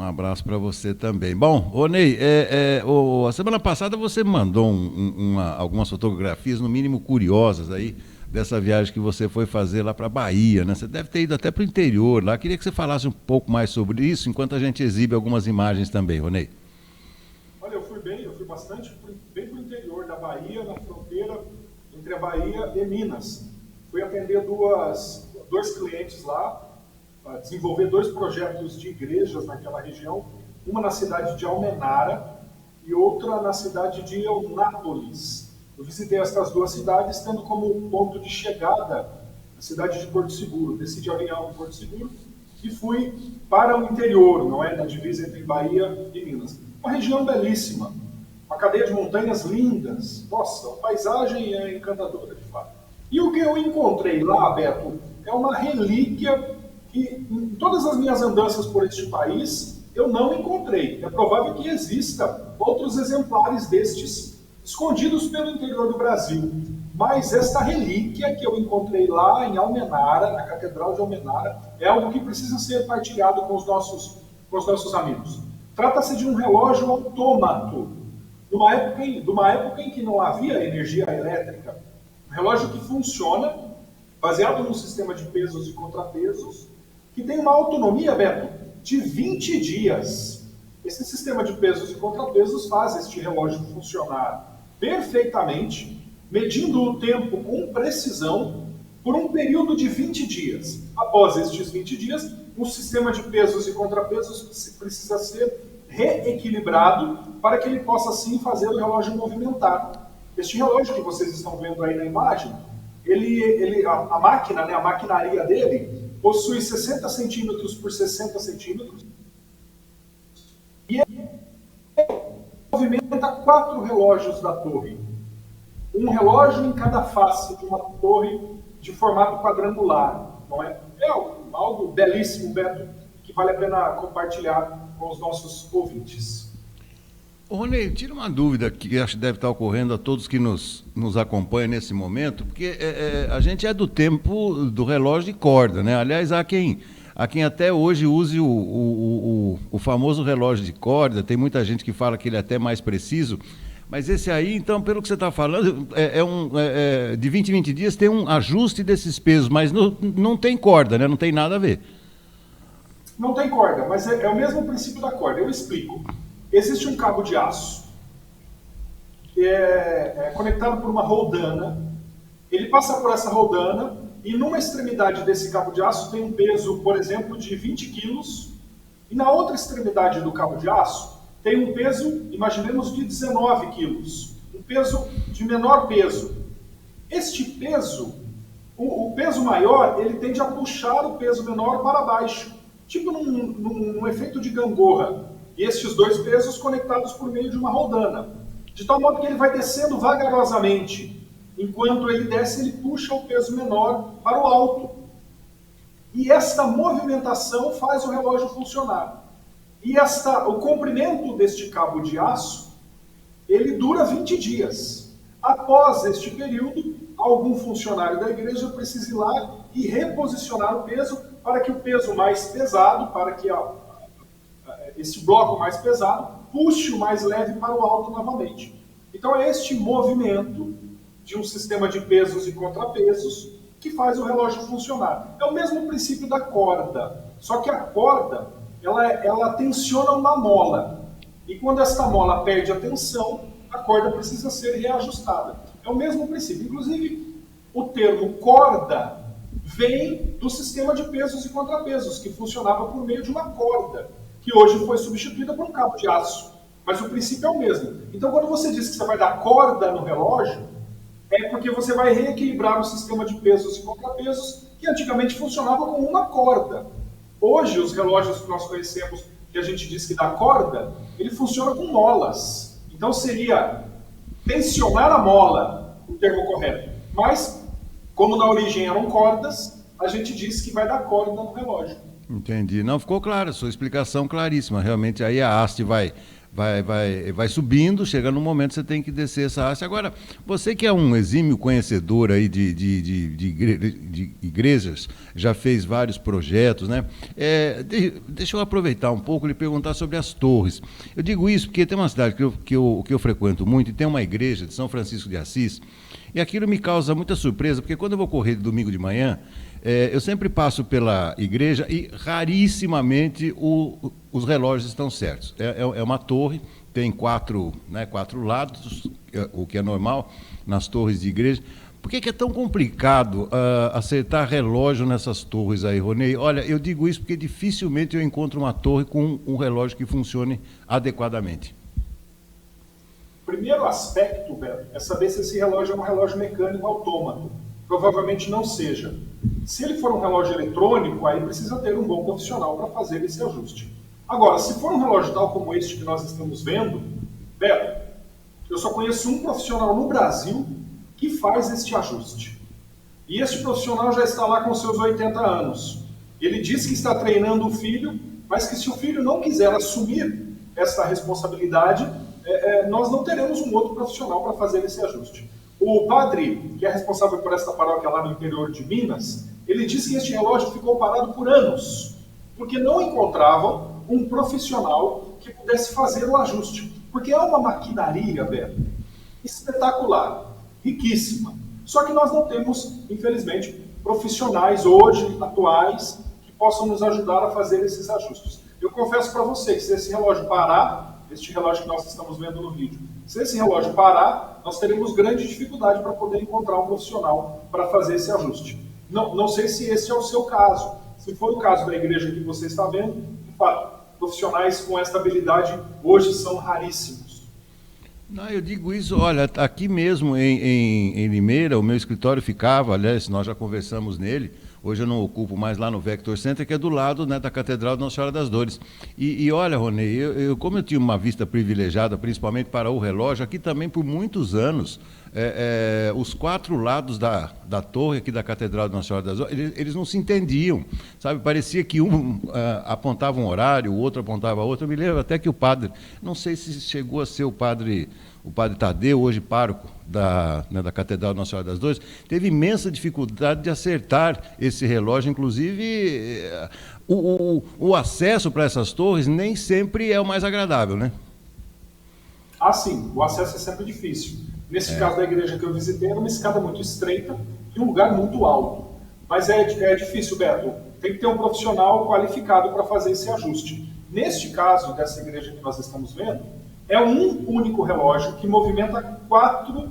Um abraço para você também. Bom, ô Ney, a semana passada você mandou algumas fotografias, no mínimo curiosas aí, dessa viagem que você foi fazer lá para Bahia, né? Você deve ter ido até para o interior lá. Queria que você falasse um pouco mais sobre isso, enquanto a gente exibe algumas imagens também, ô Ney. Olha, eu fui bastante bem para o interior da Bahia, na fronteira entre a Bahia e Minas. Fui atender dois clientes lá, desenvolver dois projetos de igrejas naquela região, uma na cidade de Almenara e outra na cidade de Eunápolis. Eu visitei estas duas cidades, tendo como ponto de chegada a cidade de Porto Seguro. Desci de avião em Porto Seguro e fui para o interior, não é, na divisa entre Bahia e Minas. Uma região belíssima, uma cadeia de montanhas lindas. Nossa, a paisagem é encantadora, de fato. E o que eu encontrei lá, Beto, é uma relíquia que em todas as minhas andanças por este país eu não encontrei. É provável que exista outros exemplares destes escondidos pelo interior do Brasil. Mas esta relíquia que eu encontrei lá em Almenara, na Catedral de Almenara, é algo que precisa ser partilhado com os nossos amigos. Trata-se de um relógio autômato, de uma época em que não havia energia elétrica. Um relógio que funciona, baseado num sistema de pesos e contrapesos, que tem uma autonomia, Beto, de 20 dias. Esse sistema de pesos e contrapesos faz este relógio funcionar perfeitamente, medindo o tempo com precisão por um período de 20 dias. Após estes 20 dias, o sistema de pesos e contrapesos precisa ser reequilibrado para que ele possa, assim, fazer o relógio movimentar. Este relógio que vocês estão vendo aí na imagem, a máquina, né, a maquinaria dele, possui 60 centímetros por 60 centímetros e ele movimenta 4 relógios da torre. Um relógio em cada face de uma torre de formato quadrangular. Não é? É algo belíssimo, Beto, que vale a pena compartilhar com os nossos ouvintes. Ô, Rony, tira uma dúvida que acho que deve estar ocorrendo a todos que nos acompanham nesse momento, porque a gente é do tempo do relógio de corda, né? Aliás, há quem até hoje use o famoso relógio de corda, tem muita gente que fala que ele é até mais preciso, mas esse aí, então, pelo que você está falando, de 20 em 20 dias tem um ajuste desses pesos, mas não tem corda, né? Não tem nada a ver. Não tem corda, mas é o mesmo princípio da corda. Eu explico. Existe um cabo de aço conectado por uma roldana. Ele passa por essa roldana e numa extremidade desse cabo de aço tem um peso, por exemplo, de 20 quilos. E na outra extremidade do cabo de aço tem um peso, imaginemos, de 19 quilos. Um peso de menor peso. Este peso, o peso maior, ele tende a puxar o peso menor para baixo. Tipo num efeito de gangorra. E estes dois pesos conectados por meio de uma roldana. De tal modo que ele vai descendo vagarosamente. Enquanto ele desce, ele puxa o peso menor para o alto. E esta movimentação faz o relógio funcionar. E o comprimento deste cabo de aço, ele dura 20 dias. Após este período, algum funcionário da igreja precisa ir lá e reposicionar o peso para que o peso mais pesado, para que esse bloco mais pesado, puxe o mais leve para o alto novamente. Então é este movimento de um sistema de pesos e contrapesos que faz o relógio funcionar. É o mesmo princípio da corda, só que a corda, ela tensiona uma mola. E quando esta mola perde a tensão, a corda precisa ser reajustada. É o mesmo princípio. Inclusive, o termo corda vem do sistema de pesos e contrapesos, que funcionava por meio de uma corda, que hoje foi substituída por um cabo de aço. Mas o princípio é o mesmo. Então, quando você diz que você vai dar corda no relógio, é porque você vai reequilibrar o sistema de pesos e contrapesos, que antigamente funcionava com uma corda. Hoje, os relógios que nós conhecemos, que a gente diz que dá corda, ele funciona com molas. Então, seria tensionar a mola, o termo correto. Mas, como na origem eram cordas, a gente diz que vai dar corda no relógio. Entendi. Não, ficou claro, sua explicação claríssima. Realmente aí a haste vai vai subindo, chega num momento que você tem que descer essa haste. Agora, você que é um exímio conhecedor aí de igrejas, já fez vários projetos, né? Deixa eu aproveitar um pouco e lhe perguntar sobre as torres. Eu digo isso porque tem uma cidade que eu frequento muito e tem uma igreja de São Francisco de Assis, e aquilo me causa muita surpresa, porque quando eu vou correr de domingo de manhã, eu sempre passo pela igreja e rarissimamente os relógios estão certos. É uma torre, tem quatro lados, o que é normal nas torres de igreja. Por que é tão complicado acertar relógio nessas torres aí, Ronei? Olha, eu digo isso porque dificilmente eu encontro uma torre com um relógio que funcione adequadamente. Primeiro aspecto, Beto, é saber se esse relógio é um relógio mecânico autômato. Provavelmente não seja. Se ele for um relógio eletrônico, aí precisa ter um bom profissional para fazer esse ajuste. Agora, se for um relógio tal como este que nós estamos vendo, Beto, eu só conheço um profissional no Brasil que faz este ajuste. E este profissional já está lá com seus 80 anos. Ele diz que está treinando o filho, mas que se o filho não quiser assumir essa responsabilidade, nós não teremos um outro profissional para fazer esse ajuste. O padre, que é responsável por esta paróquia lá no interior de Minas, ele disse que este relógio ficou parado por anos, porque não encontravam um profissional que pudesse fazer o ajuste. Porque é uma maquinaria, Beto, espetacular, riquíssima. Só que nós não temos, infelizmente, profissionais hoje, atuais, que possam nos ajudar a fazer esses ajustes. Eu confesso para você que se esse relógio parar, este relógio que nós estamos vendo no vídeo, se esse relógio parar, nós teremos grande dificuldade para poder encontrar um profissional para fazer esse ajuste. Não sei se esse é o seu caso. Se for o caso da igreja que você está vendo, de fato, profissionais com esta habilidade hoje são raríssimos. Não, eu digo isso, olha, aqui mesmo em Limeira, o meu escritório ficava, aliás, nós já conversamos nele, hoje eu não ocupo mais lá no Vector Center, que é do lado, né, da Catedral de Nossa Senhora das Dores. E olha, Ronei, como eu tinha uma vista privilegiada, principalmente para o relógio, aqui também por muitos anos, os quatro lados da torre aqui da Catedral de Nossa Senhora das Dores, eles não se entendiam, sabe? Parecia que um apontava um horário, o outro apontava outro. Eu me lembro até que o padre, não sei se chegou a ser o padre Tadeu, hoje pároco da Catedral de Nossa Senhora das Dores, teve imensa dificuldade de acertar esse relógio. Inclusive, o acesso para essas torres nem sempre é o mais agradável, né? Ah, sim, o acesso é sempre difícil. Nesse caso da igreja que eu visitei, era uma escada muito estreita e um lugar muito alto. Mas é difícil, Beto. Tem que ter um profissional qualificado para fazer esse ajuste. Neste caso, dessa igreja que nós estamos vendo, é um único relógio que movimenta 4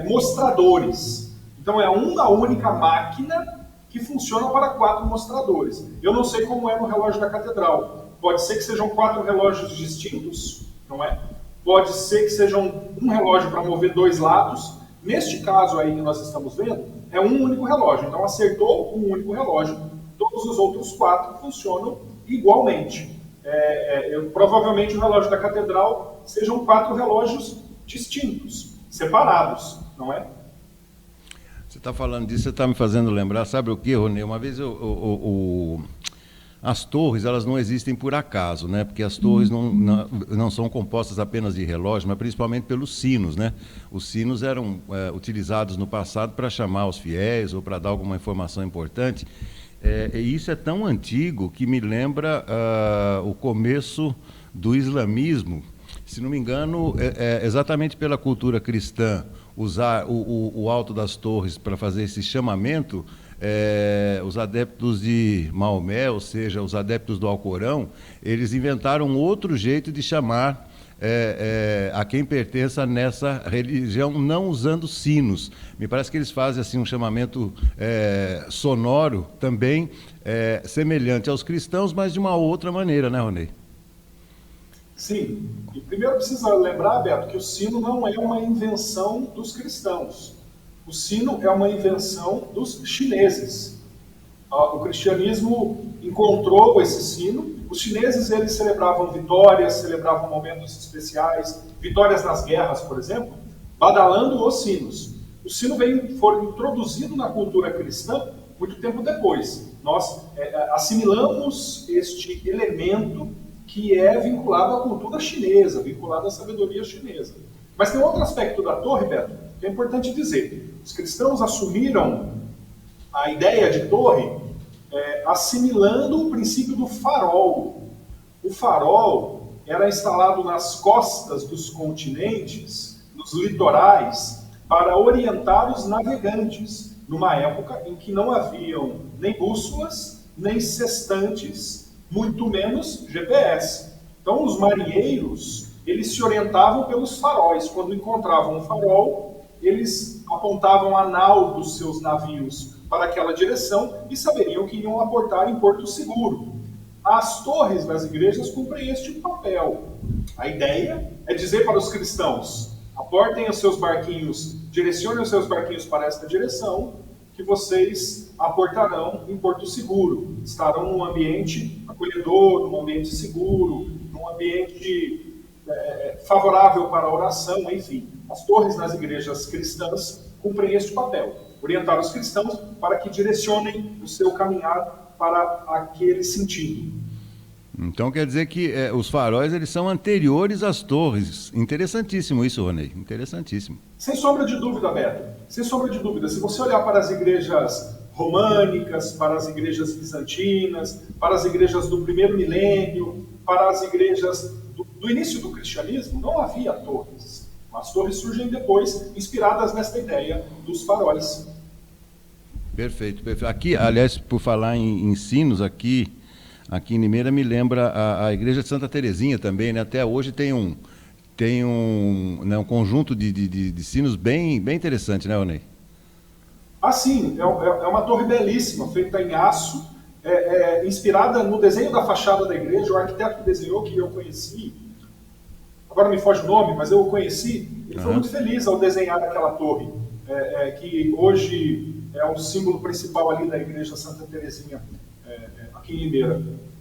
mostradores. Então é uma única máquina que funciona para 4 mostradores. Eu não sei como é no relógio da catedral. Pode ser que sejam 4 relógios distintos, não é? Pode ser que sejam um relógio para mover 2 lados. Neste caso aí que nós estamos vendo, é um único relógio. Então acertou um único relógio, todos os outros 4 funcionam igualmente. Provavelmente o relógio da catedral sejam 4 relógios distintos, separados, não é? Você está falando disso, você está me fazendo lembrar, sabe o que, Rony? Uma vez as torres, elas não existem por acaso, né? Porque as torres não são compostas apenas de relógio, mas principalmente pelos sinos, né? Os sinos eram utilizados no passado para chamar os fiéis ou para dar alguma informação importante. E isso é tão antigo que me lembra o começo do islamismo. Se não me engano, exatamente pela cultura cristã, usar o alto das torres para fazer esse chamamento, os adeptos de Maomé, ou seja, os adeptos do Alcorão, eles inventaram outro jeito de chamar a quem pertença nessa religião, não usando sinos. Me parece que eles fazem assim um chamamento sonoro também, semelhante aos cristãos, mas de uma outra maneira, né, Ronei? Sim. E primeiro precisa lembrar, Beto, que o sino não é uma invenção dos cristãos. O sino é uma invenção dos chineses. O cristianismo encontrou esse sino. Os chineses, eles celebravam vitórias, celebravam momentos especiais, vitórias nas guerras, por exemplo, badalando os sinos. O sino foi introduzido na cultura cristã muito tempo depois. Nós assimilamos este elemento que é vinculado à cultura chinesa, vinculado à sabedoria chinesa. Mas tem outro aspecto da torre, Beto, que é importante dizer. Os cristãos assumiram a ideia de torre assimilando o princípio do farol. O farol era instalado nas costas dos continentes, nos litorais, para orientar os navegantes, numa época em que não haviam nem bússolas, nem sextantes, muito menos GPS. Então, os marinheiros, eles se orientavam pelos faróis. Quando encontravam um farol, eles apontavam a nau dos seus navios para aquela direção e saberiam que iam aportar em porto seguro. As torres das igrejas cumprem este papel. A ideia é dizer para os cristãos: aportem os seus barquinhos, direcionem os seus barquinhos para esta direção, que vocês aportarão em porto seguro. Estarão num ambiente acolhedor, num ambiente seguro, num ambiente favorável para a oração, enfim. As torres nas igrejas cristãs cumprem este papel: orientar os cristãos para que direcionem o seu caminhar para aquele sentido. Então quer dizer que os faróis eles são anteriores às torres. Interessantíssimo isso, Ronei. Interessantíssimo. Sem sombra de dúvida, Beto. Sem sombra de dúvida. Se você olhar para as igrejas românicas, para as igrejas bizantinas, para as igrejas do primeiro milênio, para as igrejas do início do cristianismo, não havia torres. As torres surgem depois, inspiradas nesta ideia dos faróis. Perfeito, perfeito. Aqui, aliás, por falar em sinos, aqui em Limeira me lembra a igreja de Santa Terezinha também, né? Até hoje tem um conjunto de sinos bem interessante, né, Ronei? Ah, sim, é uma torre belíssima, feita em aço, inspirada no desenho da fachada da igreja. O arquiteto que desenhou, que eu conheci, agora me foge o nome, mas eu o conheci, ele foi muito feliz ao desenhar aquela torre, que hoje é o símbolo principal ali da igreja Santa Terezinha, aqui em Limeira.